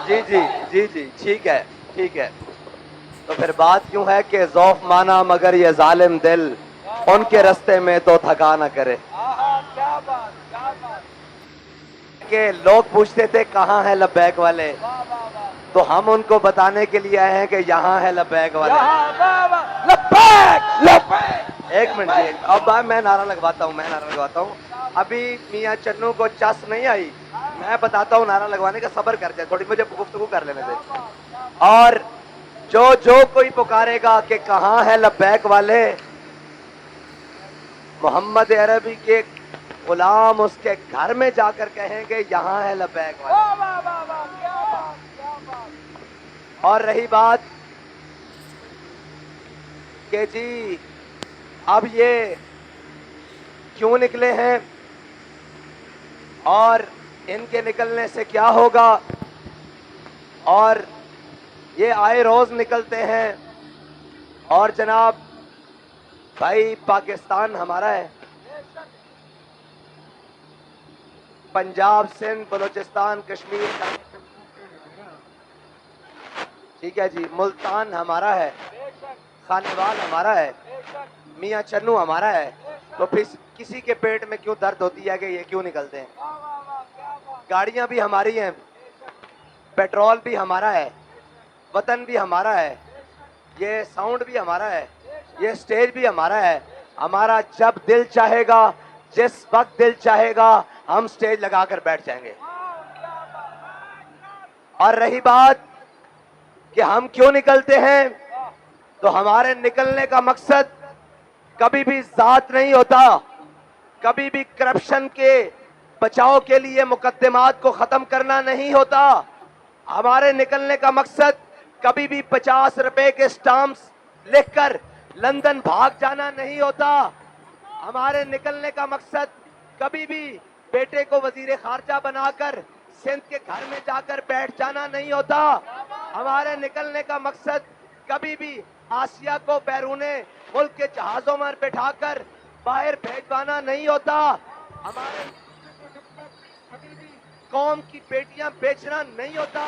جی جی جی جی ٹھیک ہے ٹھیک ہے. تو پھر بات کیوں ہے کہ ذوف مانا مگر یہ ظالم دل ان کے رستے میں تو تھکا نہ کرے. کہ لوگ پوچھتے تھے کہاں ہے لبیک والے, تو ہم ان کو بتانے کے لیے آئے ہیں کہ یہاں ہے لبیک والے. ایک منٹ جی, اب میں نعرہ لگواتا ہوں. ابھی میاں چنو کو چس نہیں آئی, میں بتاتا ہوں نعرہ لگوانے کا, صبر کر جائے تھوڑی, مجھے گفتگو کر لینے دے. اور جو کوئی پکارے گا کہ کہاں ہے لبیک والے, محمد عربی کے غلام اس کے گھر میں جا کر کہیں گے یہاں ہے لبیک والے. اور رہی بات کہ جی اب یہ کیوں نکلے ہیں اور ان کے نکلنے سے کیا ہوگا, اور یہ آئے روز نکلتے ہیں. اور جناب بھائی پاکستان ہمارا ہے, پنجاب سندھ بلوچستان کشمیر, ٹھیک ہے جی, ملتان ہمارا ہے, خانیوال ہمارا ہے, میاں چنو ہمارا ہے. تو پھر کسی کے پیٹ میں کیوں درد ہوتی ہے کہ یہ کیوں نکلتے ہیں. گاڑیاں بھی ہماری ہیں, پیٹرول بھی ہمارا ہے, وطن بھی ہمارا ہے, یہ ساؤنڈ بھی ہمارا ہے, یہ سٹیج بھی ہمارا ہے. ہمارا جب دل چاہے گا, جس وقت دل چاہے گا, ہم سٹیج لگا کر بیٹھ جائیں گے. اور رہی بات کہ ہم کیوں نکلتے ہیں, تو ہمارے نکلنے کا مقصد کبھی بھی ذات نہیں ہوتا, کبھی بھی کرپشن کے بچاؤ کے لیے مقدمات کو ختم کرنا نہیں ہوتا. ہمارے نکلنے کا مقصد کبھی بھی 50 روپے کے سٹامپس لکھ کر لندن بھاگ جانا نہیں ہوتا. ہمارے نکلنے کا مقصد کبھی بھی بیٹے کو وزیر خارجہ بنا کر سندھ کے گھر میں جا کر بیٹھ جانا نہیں ہوتا. ہمارے نکلنے کا مقصد کبھی بھی آسیہ کو بیرون ملک کے جہازوں میں بٹھا کر باہر بھیجوانا نہیں ہوتا. ہمارے قوم کی بیٹیاں بیچنا نہیں ہوتا.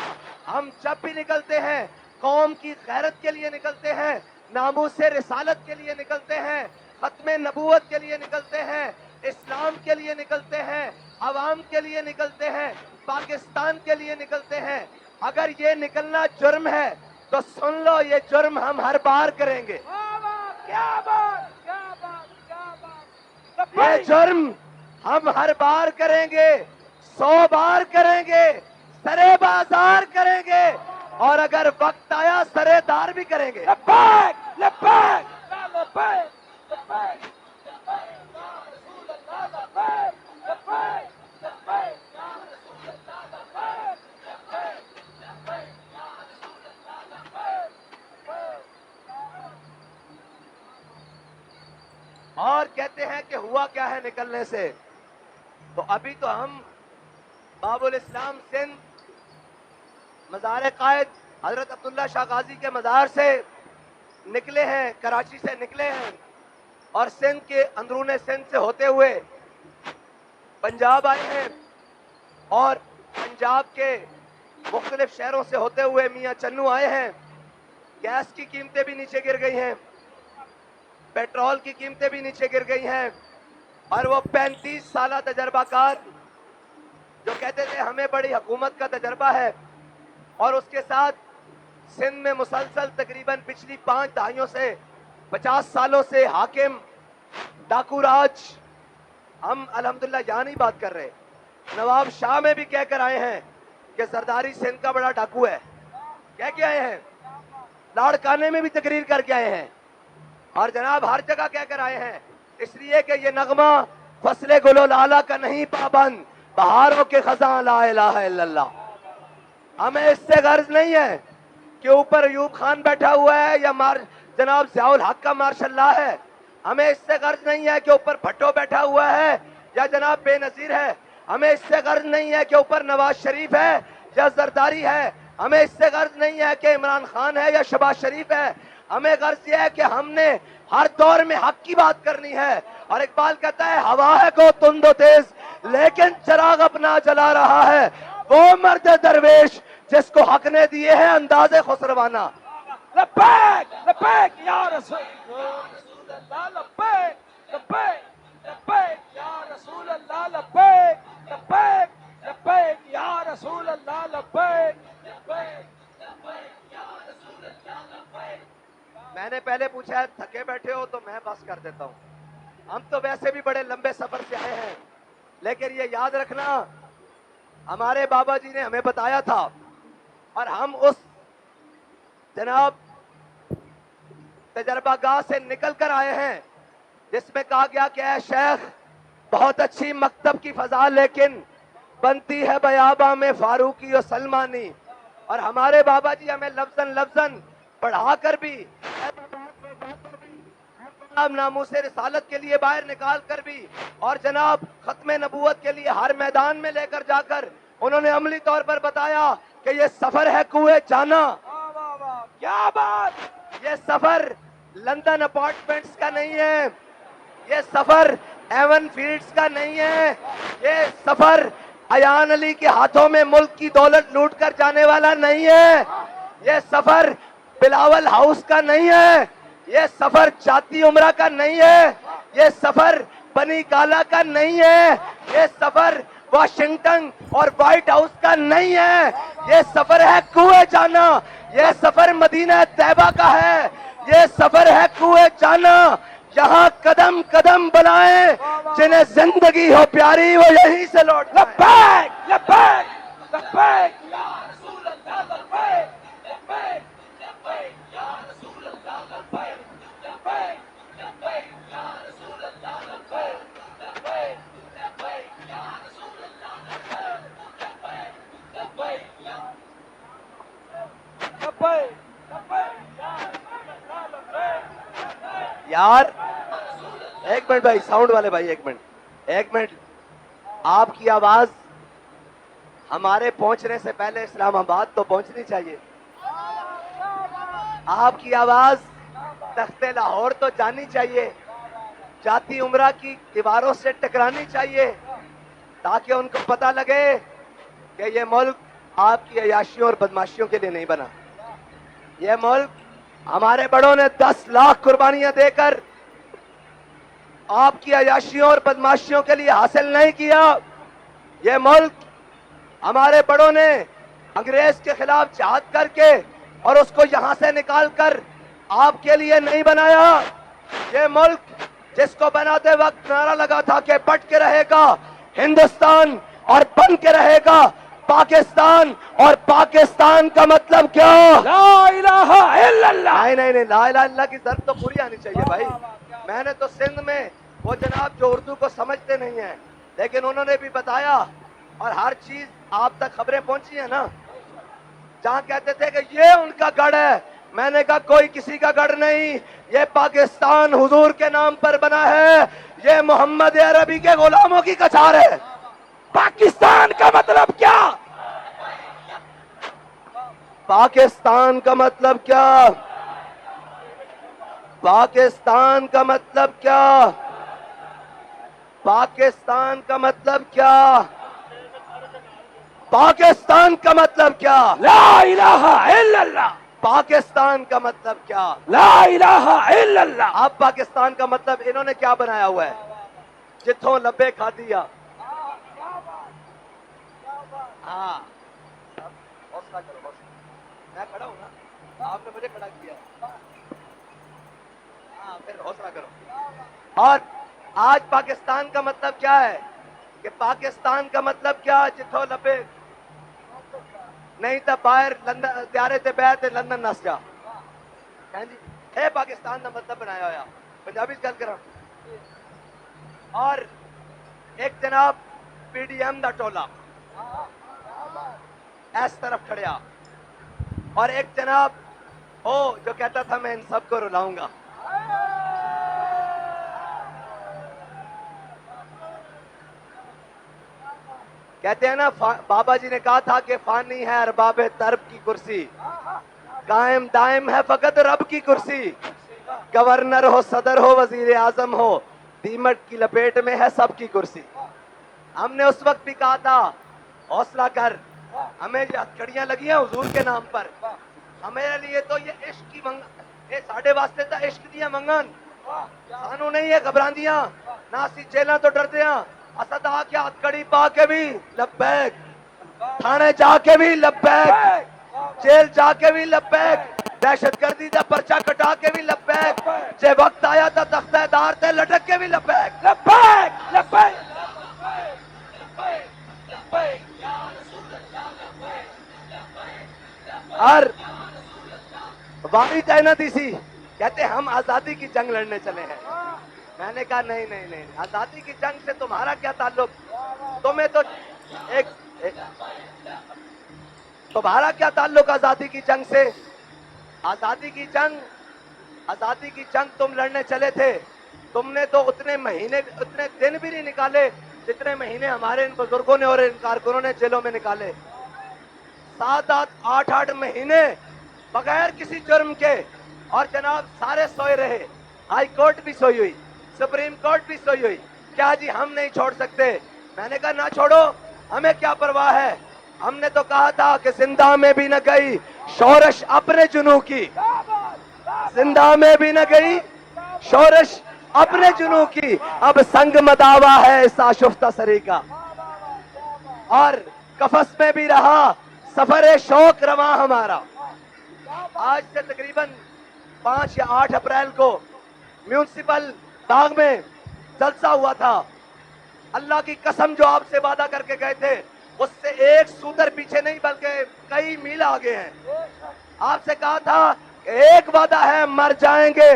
ہم جب بھی نکلتے ہیں قوم کی غیرت کے لیے نکلتے ہیں, ناموس رسالت کے لیے نکلتے ہیں, ختم نبوت کے لیے نکلتے ہیں, اسلام کے لیے نکلتے ہیں, عوام کے لیے نکلتے ہیں, پاکستان کے لیے نکلتے ہیں. اگر یہ نکلنا جرم ہے تو سن لو, یہ جرم ہم ہر بار کریں گے. یہ جرم ہم ہر بار کریں گے, 100 بار کریں گے, سرے بازار کریں گے, اور اگر وقت آیا سرے دار بھی کریں گے. اور کہتے ہیں کہ ہوا کیا ہے نکلنے سے, تو ابھی تو ہم باب الاسلام سندھ مزار قائد حضرت عبداللہ شاہ غازی کے مزار سے نکلے ہیں, کراچی سے نکلے ہیں, اور سندھ کے اندرون سندھ سے ہوتے ہوئے پنجاب آئے ہیں, اور پنجاب کے مختلف شہروں سے ہوتے ہوئے میاں چنو آئے ہیں. گیس کی قیمتیں بھی نیچے گر گئی ہیں, پیٹرول کی قیمتیں بھی نیچے گر گئی ہیں, اور وہ 35 سالہ تجربہ کار جو کہتے تھے ہمیں بڑی حکومت کا تجربہ ہے, اور اس کے ساتھ سندھ میں مسلسل تقریباً پچھلی 5 دہائیوں سے 50 سالوں سے حاکم ڈاکو راج. ہم الحمدللہ یہاں نہیں بات کر رہے, نواب شاہ میں بھی کہہ کر آئے ہیں کہ زرداری سندھ کا بڑا ڈاکو ہے, کہہ کے آئے ہیں. لاڑکانے میں بھی تقریر کر کے آئے ہیں, اور جناب ہر جگہ کہہ کر آئے ہیں, اس لیے کہ یہ نغمہ فصل گل و لالہ کا نہیں پابند, بہاروں کے خزاں لا الہ الا اللہ. ہمیں اس سے غرض نہیں ہے کہ اوپر ایوب خان بیٹھا ہوا ہے یا جناب ضیاء الحق کا مارشاء اللہ ہے. ہمیں اس سے غرض نہیں ہے کہ اوپر بھٹو بیٹھا ہوا ہے یا جناب بے نظیر ہے. ہمیں اس سے غرض نہیں ہے کہ اوپر نواز شریف ہے یا زرداری ہے. ہمیں اس سے غرض نہیں ہے کہ عمران خان ہے یا شہباز شریف ہے. ہمیں غرض یہ ہے کہ ہم نے ہر دور میں حق کی بات کرنی ہے. اور اقبال کہتا ہے ہوا ہے کو تند و تیز لیکن چراغ اپنا جلا رہا ہے, وہ مرد درویش جس کو حق نے دیے ہیں انداز خسروانہ. لبیک لبیک یا رسول اللہ لبیک لبیک لبیک یا رسول اللہ لبیک لبیک لبیک یا رسول اللہ لبیک لبیک لبیک یا رسول اللہ لبیک. میں نے پہلے پوچھا ہے تھکے بیٹھے ہو تو میں بس کر دیتا ہوں. ہم تو ویسے بھی بڑے لمبے سفر سے آئے ہیں, لیکن یہ یاد رکھنا ہمارے بابا جی نے ہمیں بتایا تھا اور ہم اس جناب تجربہ گاہ سے نکل کر آئے ہیں جس میں کہا گیا کہ اے شیخ بہت اچھی مکتب کی فضا لیکن بنتی ہے بیاباں میں فاروقی و سلمانی. اور ہمارے بابا جی ہمیں لفظاً لفظاً پڑھا کر بھی جناب ناموس رسالت کے لیے باہر نکال کر بھی اور جناب ختم نبوت کے لیے ہر میدان میں لے کر جا کر انہوں نے عملی طور پر بتایا کہ یہ سفر ہے کوئے جانا. کیا بات. یہ سفر لندن اپارٹمنٹس کا نہیں ہے, یہ سفر ایون فیلڈز کا نہیں ہے, یہ سفر ایان علی کے ہاتھوں میں ملک کی دولت لوٹ کر جانے والا نہیں ہے, یہ سفر بلاول ہاؤس کا نہیں ہے, یہ سفر جاتی عمرہ کا نہیں ہے, یہ سفر بنی گالا کا نہیں ہے, یہ سفر واشنگٹن اور وائٹ ہاؤس کا نہیں ہے, یہ سفر ہے کوئے جانا, یہ سفر مدینہ طیبہ کا ہے, یہ سفر ہے کوئے جانا. یہاں قدم قدم بنائیں جنہیں زندگی ہو پیاری وہ یہیں سے لوٹ جائیں. لبیک لبیک لبیک یا رسول اللہ لبیک لبیک لبیک یا رسول اللہ لبیک لبیک لبیک یا رسول اللہ لبیک لبیک لبیک یا رسول اللہ لبیک لبیک لبیک یا لبیک لبیک یا رسول اللہ لبیک. یار ایک منٹ بھائی, ساؤنڈ والے بھائی ایک منٹ. آپ کی آواز ہمارے پہنچنے سے پہلے اسلام آباد تو پہنچنی چاہیے. آپ کی آواز تخت لاہور تو جانی چاہیے, جاتی عمرہ کی دیواروں سے ٹکرانی چاہیے تاکہ ان کو پتہ لگے کہ یہ ملک آپ کی عیاشیوں اور بدماشیوں کے لیے نہیں بنا. یہ ملک ہمارے بڑوں نے 10 لاکھ قربانیاں دے کر آپ کی عیاشیوں اور بدماشیوں کے لیے حاصل نہیں کیا. یہ ملک ہمارے بڑوں نے انگریز کے خلاف جہاد کر کے اور اس کو یہاں سے نکال کر آپ کے لیے نہیں بنایا. یہ ملک جس کو بناتے وقت نعرہ لگا تھا کہ بٹ کے رہے گا ہندوستان اور بن کے رہے گا پاکستان, اور پاکستان کا مطلب کیا؟ لا الہ الا اللہ. نہیں, لا الہ الا اللہ کی ضرب تو پوری آنی چاہیے بھائی. میں نے تو سندھ میں وہ جناب جو اردو کو سمجھتے نہیں ہیں لیکن انہوں نے بھی بتایا اور ہر چیز آپ تک خبریں پہنچی ہیں نا, جہاں کہتے تھے کہ یہ ان کا گڑھ ہے, میں نے کہا کوئی کسی کا گڑھ نہیں, یہ پاکستان حضور کے نام پر بنا ہے, یہ محمد عربی کے غلاموں کی کچھار ہے. پاکستان کا مطلب کیا؟ پاکستان کا مطلب کیا؟ پاکستان کا مطلب کیا؟ پاکستان کا مطلب کیا؟ پاکستان کا مطلب کیا؟ لا الہ الا اللہ. پاکستان کا مطلب کیا؟ لا الہ الا اللہ. اب پاکستان کا مطلب انہوں نے کیا بنایا ہوا ہے؟ جتھوں لبے کھا دیا. ہاں حوصلہ کرو, میں کھڑا ہوں نا, آپ نے مجھے کھڑا کیا, ہاں پھر حوصلہ کرو. اور آج پاکستان کا مطلب کیا ہے کہ پاکستان کا مطلب کیا؟ جتھوں لبے نہیں تھا باہر لندن تیارے تے بیٹھ تے لندن نس جا. جی اے پاکستان کا مطلب بنایا ہوا پنجابی گل کرا. اور ایک جناب پی ڈی ایم دا ٹولا اس طرف کھڑیا اور ایک جناب جو کہتا تھا میں ان سب کو رلاؤں گا. کہتے ہیں نا بابا جی نے کہا تھا کہ فانی ہے ارباب طرب کی کرسی, قائم دائم ہے فقط رب کی کرسی. گورنر ہو, صدر ہو, وزیر اعظم ہو, دیمک کی لپیٹ میں ہے سب کی کرسی. ہم نے اس وقت بھی کہا تھا حوصلہ کر, ہمیں یہ ہتھکڑیاں لگی ہیں حضور کے نام پر. ہمارے لیے تو یہ عشق کی منگن، یہ ساڈے واسطے تو عشق دیا منگن، سانو نہیں ہے گھبراندیاں، نہ اسی جیلاں تو ڈردے ہاں. اسد آ کے ہتھکڑی پا کے بھی لبیک، تھانے جا کے بھی لبیک، جیل جا کے بھی لبیک، دہشت گردی دا پرچہ کٹا کے بھی لبیک، جے وقت آیا تھا تختہ دار تے لٹک کے بھی لبیک. لبیک لبیک اور واری تعینت اسی کہتے ہم آزادی کی جنگ لڑنے چلے ہیں. میں نے کہا نہیں نہیں نہیں، آزادی کی جنگ سے تمہارا کیا تعلق؟ تمہیں تو تمہارا کیا تعلق آزادی کی جنگ سے؟ آزادی کی جنگ تم لڑنے چلے تھے، تم نے تو اتنے دن بھی نہیں نکالے جتنے مہینے ہمارے ان بزرگوں نے اور ان کارکنوں نے جیلوں میں نکالے. 7-8 مہینے بغیر کسی جرم کے، اور جناب سارے سوئے رہے، ہائی کورٹ بھی سوئی ہوئی، سپریم کورٹ بھی سوئی ہوئی. کیا جی ہم نہیں چھوڑ سکتے؟ میں نے کہا نہ چھوڑو، ہمیں کیا پرواہ ہے. ہم نے تو کہا تھا کہ زندہ میں بھی نہ گئی شورش اپنے جنوں کی، زندہ میں بھی نہ گئی شورش اپنے جنوں کی، اب سنگ مداوا ہے اس آشفتہ سری کا، اور قفس میں بھی رہا سفر شوق رواں ہمارا. آج سے تقریباً 5 یا 8 اپریل کو میونسپل باغ میں جلسہ ہوا تھا. اللہ کی قسم جو آپ سے وعدہ کر کے گئے تھے اس سے ایک سوتر پیچھے نہیں بلکہ کئی میل آگے ہیں. آپ سے کہا تھا کہ ایک وعدہ ہے، مر جائیں گے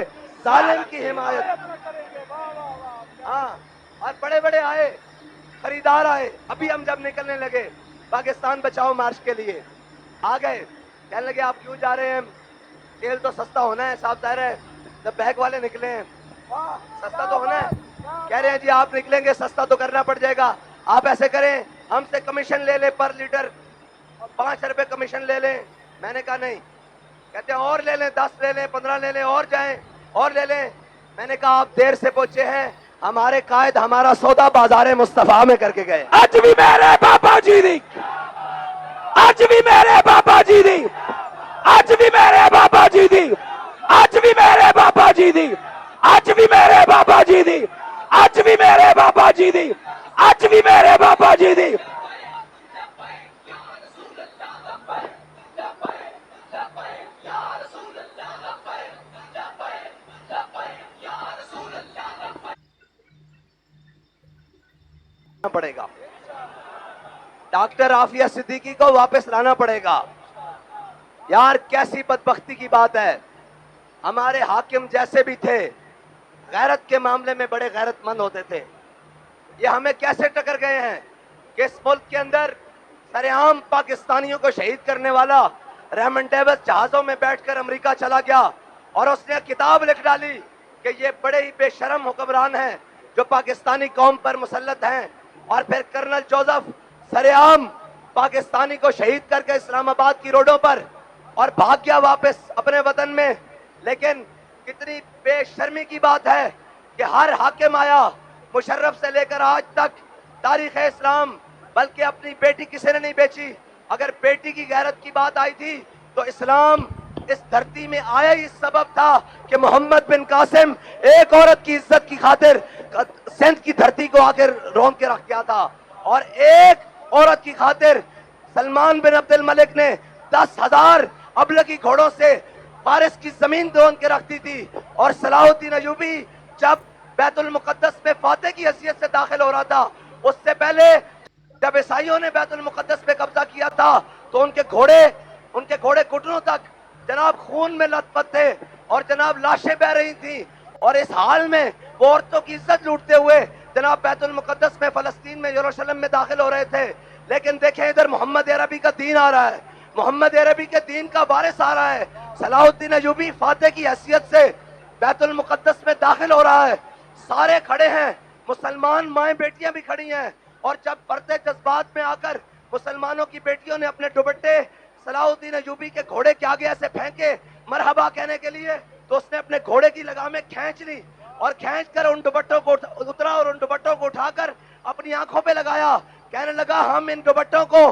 ظالم کی حمایت. ہاں، اور بڑے بڑے آئے، خریدار آئے. ابھی ہم جب نکلنے لگے پاکستان بچاؤ مارچ کے لیے، آ گئے، کہنے لگے آپ کیوں جا رہے ہیں؟ تیل تو سستا ہونا ہے صاحب، ظاہر ہے جب بیگ والے نکلے ہیں سستا تو ہونا ہے. کہہ رہے ہیں جی آپ نکلیں گے سستا تو کرنا پڑ جائے گا، آپ ایسے کریں ہم سے کمیشن لے لیں، پر لیٹر 5 روپے کمیشن لے لیں. میں نے کہا نہیں. کہتے ہیں اور لے لیں، 10 لے لیں، 15 لے لیں، اور جائیں اور لے لیں. میں نے کہا آپ دیر سے پہنچے ہیں، ہمارے قائد ہمارا سودا بازار مصطفیٰ میں کر کے گئے. اج بھی میرے بابا جی دی، اج بھی میرے بابا جی دی، اج بھی میرے بابا جی دی، اج بھی میرے بابا جی دی، اج بھی میرے بابا جی دی، اج بھی میرے بابا جی دی، اج بھی میرے بابا جی دی. پڑے گا، ڈاکٹر عافیہ صدیقی کو واپس لانا پڑے گا. یار کیسی بدبختی کی بات ہے، ہمارے حاکم جیسے بھی تھے غیرت کے معاملے میں بڑے غیرت مند ہوتے تھے. یہ ہمیں کیسے ٹکر گئے ہیں کہ اس ملک کے اندر سرعام پاکستانیوں کو شہید کرنے والا ریمن ڈیوس جہازوں میں بیٹھ کر امریکہ چلا گیا اور اس نے کتاب لکھ ڈالی کہ یہ بڑے ہی بے شرم حکمران ہیں جو پاکستانی قوم پر مسلط ہیں. اور پھر کرنل جوزف سرعام پاکستانی کو شہید کر کے اسلام آباد کی روڈوں پر اور بھاگ گیا واپس اپنے وطن میں. لیکن کتنی بے شرمی کی بات ہے کہ ہر حاکم آیا مشرف سے لے کر آج تک تاریخ اسلام، بلکہ اپنی بیٹی کسی نے نہیں بیچی. اگر بیٹی کی غیرت کی بات آئی تھی تو اسلام اس دھرتی میں آیا ہی اس سبب تھا کہ محمد بن قاسم ایک عورت کی عزت کی خاطر سندھ کی دھرتی کو آ کے روم کے رکھ گیا تھا، اور ایک عورت کی خاطر سلمان بن عبد الملک نے 10,000 ابلگی گھوڑوں سے فارس کی زمین دون کے رکھتی تھی. اور صلاح الدین ایوبی جب بیت المقدس میں فاتح کی حیثیت سے داخل ہو رہا تھا، اس سے پہلے جب عیسائیوں نے بیت المقدس پہ قبضہ کیا تھا تو ان کے گھوڑے گھٹنوں تک جناب خون میں لت پت تھے اور جناب لاشیں بہ رہی تھیں. اور اس حال میں وہ عورتوں کی عزت لوٹتے ہوئے جناب بیت المقدس میں فلسطین میں یروشلم میں داخل ہو رہے تھے. لیکن دیکھیں ادھر محمد عربی کا دین آ رہا ہے، محمد عربی کے دین کا وارث آ رہا ہے. صلاح الدین ایوبی فاتح کی حیثیت سے بیت المقدس میں داخل ہو رہا ہے. سارے کھڑے ہیں، مسلمان مائیں بیٹیاں بھی کھڑی ہیں. اور جب بڑھتے جذبات میں آ کر مسلمانوں کی بیٹیوں نے اپنے دوپٹے صلاح الدین ایوبی کے گھوڑے کے آگے ایسے پھینکے مرحبا کہنے کے لیے، تو اس نے اپنے گھوڑے کی لگامیں کھینچ لی اور کھینچ کر ان دوپٹوں کو اترا اور ان دوپٹوں کو اٹھا کر اپنی آنکھوں پہ لگایا. کہنے لگا ہم ان دوپٹوں کو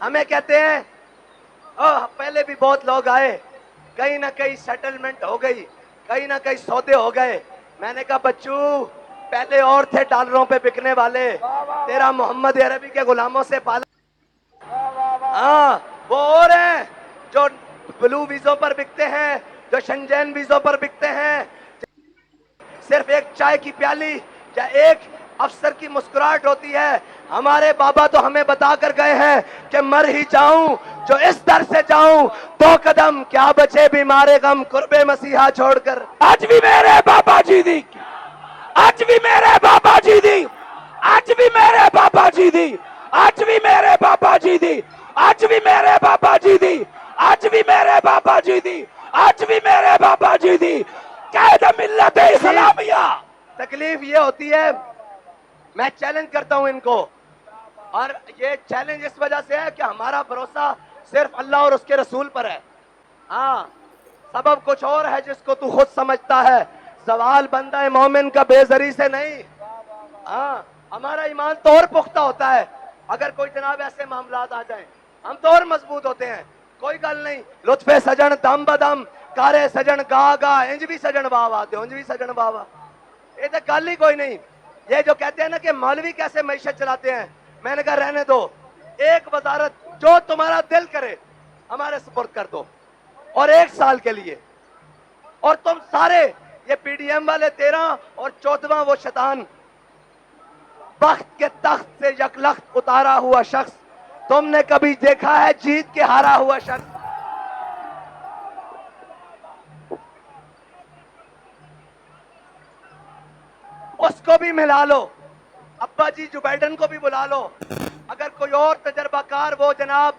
ہمیں کہتے ہیں پہلے بھی بہت لوگ آئے, کہیں نہ کہیں سیٹلمنٹ ہو گئی, کہیں نہ کہیں سودے ہو گئے. میں نے کہا بچو پہلے اور تھے ڈالروں پہ بکنے والے, تیرا محمد عربی کے غلاموں سے پالا. ہاں وہ اور ہیں جو بلو ویزوں پر بکتے ہیں, جو شنجین ویزوں پر بکتے ہیں. صرف ایک چائے کی پیالی یا ایک افسر کی مسکراہٹ ہوتی ہے. ہمارے بابا تو ہمیں بتا کر گئے ہیں کہ مر ہی جاؤں جو اس در سے جاؤں, 2 قدم کیا بچے بیمارے غم قرب مسیحا چھوڑ کر. آج بھی میرے بابا جی دی, آج بھی میرے بابا جی دی, آج بھی میرے بابا جی دی, آج بھی میرے بابا جی دی, آج بھی میرے بابا جی دی, آج بھی میرے بابا جی دی, آج بھی میرے بابا جی دی. قائد ملت اسلامیہ. تکلیف یہ ہوتی ہے, میں چیلنج کرتا ہوں ان کو, اور یہ چیلنج اس وجہ سے ہے کہ ہمارا بھروسہ صرف اللہ اور اس کے رسول پر ہے. ہاں سبب کچھ اور ہے جس کو تو خود سمجھتا ہے, سوال بندہ مومن کا بے زری سے نہیں. ہاں ہمارا ایمان تو اور پختہ ہوتا ہے اگر کوئی جناب ایسے معاملات آ جائیں, ہم تو اور مضبوط ہوتے ہیں. کوئی گل نہیں, لطف سجن دم بدم کارے سجن گا گا, انج بھی سجن باوا آتے, انج بھی سجن باوا. یہ تو گل ہی کوئی نہیں. یہ جو کہتے ہیں نا کہ مولوی کیسے معیشت چلاتے ہیں, میں نے کہا رہنے دو, ایک وزارت جو تمہارا دل کرے ہمارے سپرد کر دو, اور 1 سال کے لیے. اور تم سارے یہ پی ڈی ایم والے 13 اور 14واں وہ شیطان, بخت کے تخت سے یکلخت اتارا ہوا شخص, تم نے کبھی دیکھا ہے جیت کے ہارا ہوا شخص؟ اس کو بھی ملا لو, ابا جی جو بائیڈن کو بھی بلا لو. اگر کوئی اور تجربہ کار, وہ جناب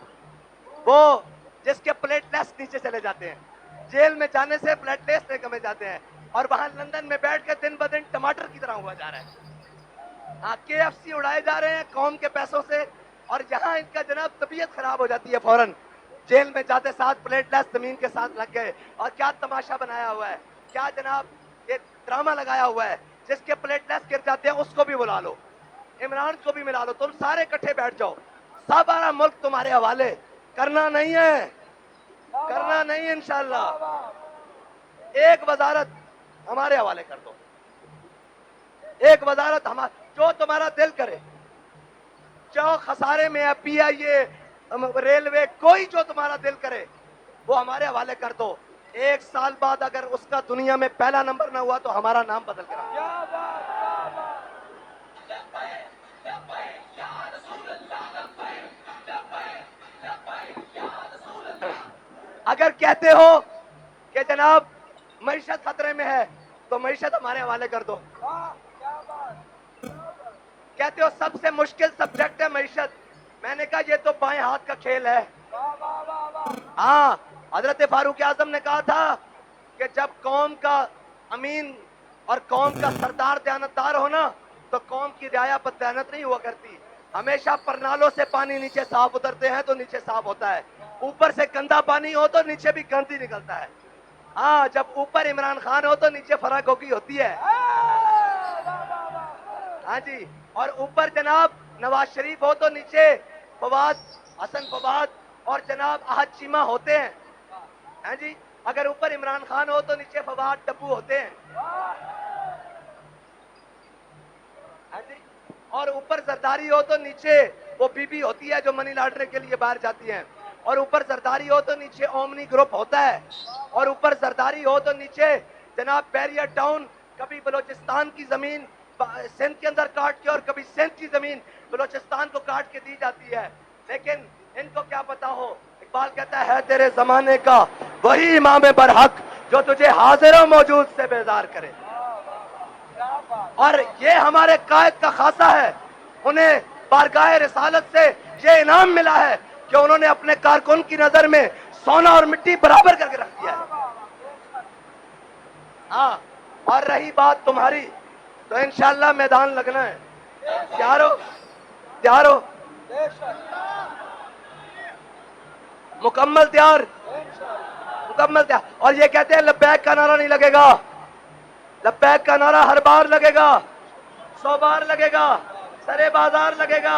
وہ جس کے پلیٹلیٹس نیچے چلے جاتے ہیں, جیل میں جانے سے پلیٹلیٹس کمے جاتے ہیں, اور وہاں لندن میں بیٹھ کے دن بدن ٹماٹر کی طرح ہوا جا رہا ہے. ہاں KFC اڑائے جا رہے ہیں قوم کے پیسوں سے, اور جہاں ان کا جناب طبیعت خراب ہو جاتی ہے فوراً جیل میں جاتے ساتھ پلیٹلیٹس زمین کے ساتھ لگ گئے. اور کیا تماشا بنایا ہوا ہے, کیا جناب یہ ڈرامہ لگایا ہوا ہے. جس کے پلیٹلیٹس گر جاتے ہیں اس کو بھی بلا لو, عمران کو بھی ملا لو, تم سارے اکٹھے بیٹھ جاؤ. سارا ملک تمہارے حوالے, کرنا نہیں ہے, کرنا نہیں ہے انشاءاللہ. ایک وزارت ہمارے حوالے کر دو, ایک وزارت جو تمہارا دل کرے. جو خسارے میں ہے پی آئی اے, ریلوے, کوئی جو تمہارا دل کرے وہ ہمارے حوالے کر دو. 1 سال بعد اگر اس کا دنیا میں پہلا نمبر نہ ہوا تو ہمارا نام بدل کر آؤ. اگر کہتے ہو کہ جناب معیشت خطرے میں ہے تو معیشت ہمارے حوالے کر دو. کہتے ہو سب سے مشکل سبجیکٹ ہے معیشت, میں نے کہا یہ تو بائیں ہاتھ کا کھیل ہے. ہاں حضرت فاروق اعظم نے کہا تھا کہ جب قوم کا امین اور قوم کا سردار دیانتدار ہونا تو قوم کی رعایا پر دیانت نہیں ہوا کرتی. ہمیشہ پرنالوں سے پانی نیچے صاف اترتے ہیں تو نیچے صاف ہوتا ہے, اوپر سے گندا پانی ہو تو نیچے بھی گندی نکلتا ہے. ہاں جب اوپر عمران خان ہو تو نیچے فرق ہوگی ہوتی ہے. ہاں جی, اور اوپر جناب نواز شریف ہو تو نیچے فواد, حسن فواد اور جناب احد چیمہ ہوتے ہیں. ہاں جی, اگر اوپر عمران خان ہو تو نیچے فواد ٹبو ہوتے ہیں. ہاں جی, اور اوپر زرداری ہو تو نیچے وہ بی بی ہوتی ہے جو منی لانڈرنگ کے لیے باہر جاتی ہیں. اور اوپر زرداری ہو تو نیچے اومنی گروپ ہوتا ہے. اور اوپر زرداری ہو تو نیچے جناب بیریر ٹاؤن, کبھی بلوچستان کی زمین سندھ کے اندر کاٹ کے اور کبھی سندھ کی زمین بلوچستان کو کاٹ کے دی جاتی ہے. لیکن ان کو کیا پتا ہو, اقبال کہتا ہے تیرے زمانے کا وہی امام برحق جو تجھے حاضر و موجود سے بیزار کرے. اور یہ ہمارے قائد کا خاصہ ہے, انہیں بارگاہ رسالت سے یہ انعام ملا ہے کہ انہوں نے اپنے کارکن کی نظر میں سونا اور مٹی برابر کر کے رکھ دیا ہے. ہاں, اور رہی بات تمہاری تو انشاءاللہ میدان لگنا ہے. تیار ہو, تیار ہو, مکمل تیار, مکمل تیار. اور یہ کہتے ہیں لبیک کا نعرہ نہیں لگے گا, لبیک کا نعرہ ہر بار لگے گا, 100 بار لگے گا, سرے بازار لگے گا.